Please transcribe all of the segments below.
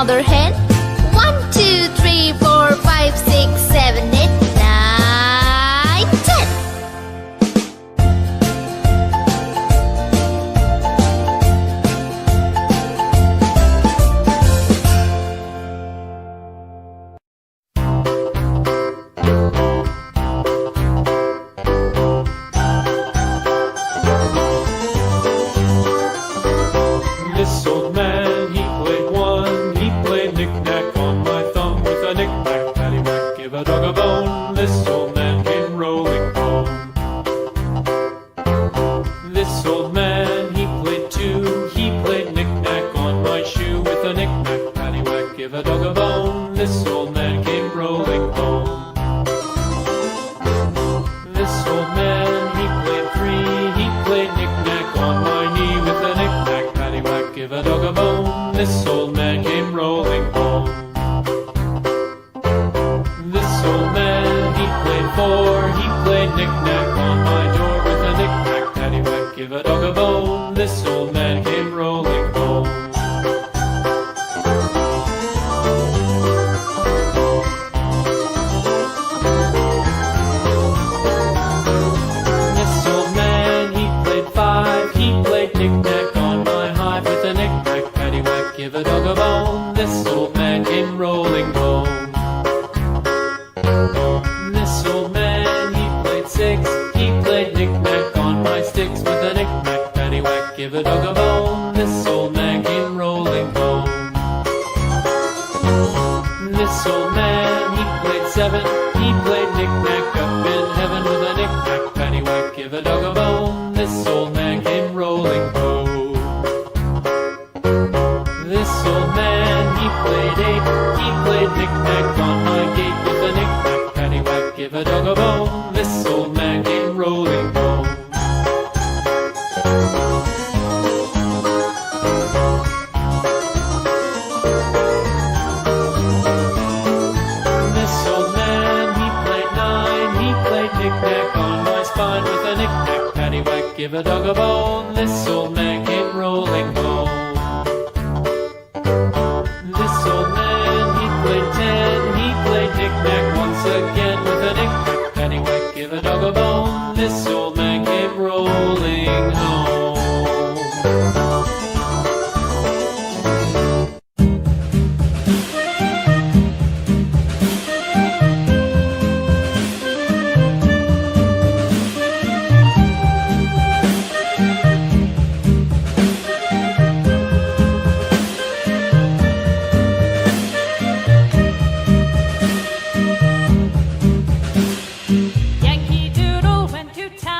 mother hen. 1, 2, 3, 4, 5, 6, 7, 8, 9, 10. This old man, he played one. He played knick-knack on my thumb with a knick-knack, paddywhack, give a dog a bone. This old man came rolling home. This old man, he played two. He played knick-knack on my shoe with a knick-knack, paddywhack, give a dog a bone. This old man came rolling home. This old man, he played three. He played knick-knack on my knee with a knick-knack, paddywhack, give a dog a bone. This old man came rolling home. This old man, he played four. He played knick-knack on my door with a knick-knack, paddywhack, give a dog a bone. This old man came rolling home. This old man, he played five. He played knick-knack on my hive with a knick-knack, paddywhack, give a dog a bone. This old man came rolling home. This old man, he played six. He played knick-knack on my sticks with a knick-knack, paddywhack, give a dog a bone. This old man came rolling home. This old man, he played seven. He played knick-knack up in heaven with a knick-knack, paddywhack, give a dog a bone. This old man came rolling home. This old man, he played eight. He played knick-knack on my gate with a knick-knack, paddywhack, give a dog a bone. This old man came rolling home. This old man, he played nine. He played knick-knack on my spine with a knick-knack, paddywhack, give a dog a bone. This old man came rolling home. This old man, he played ten. He played knick-knack once again with a knick-knack, paddywhack, give a dog a bone. This old man came rolling home. Yankee Doodle went to town.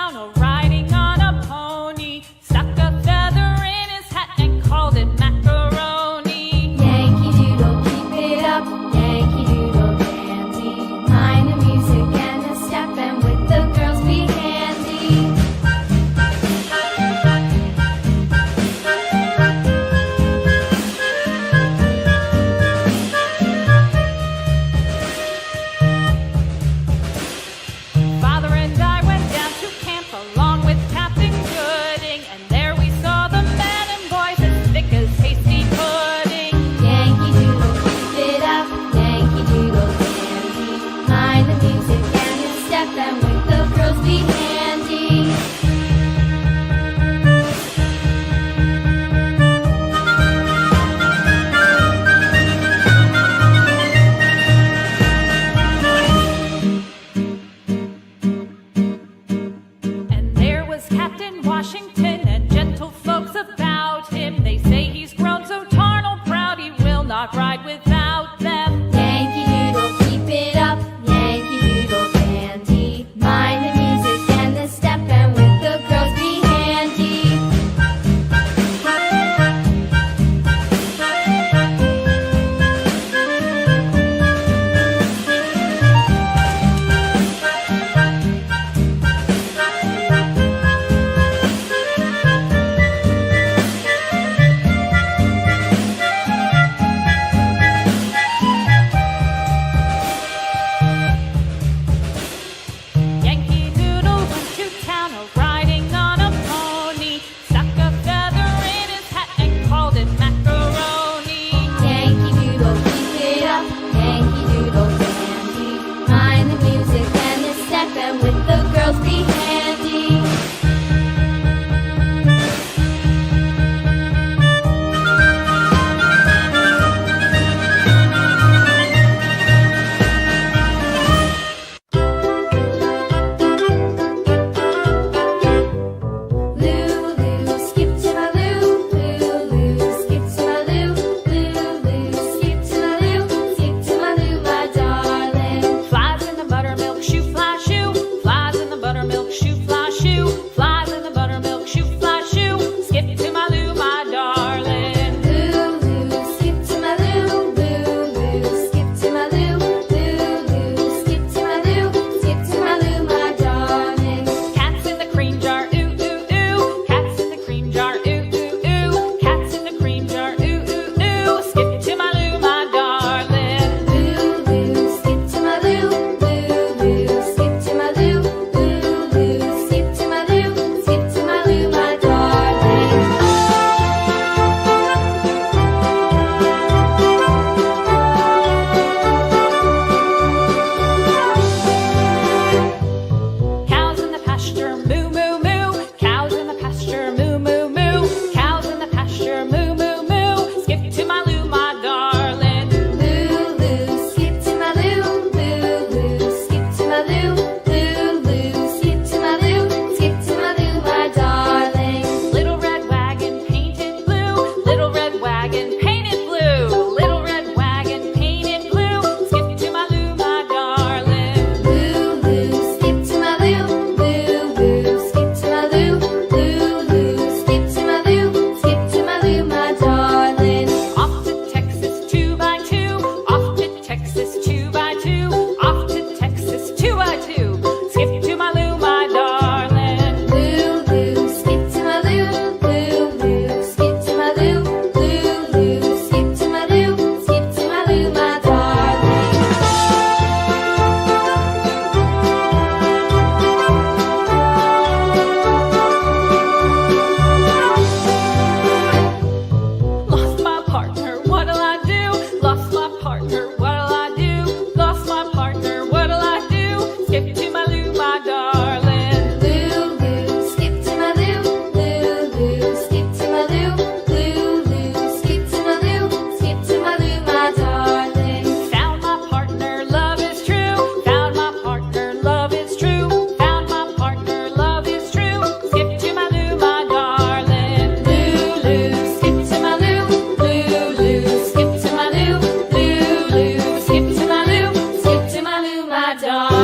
dog.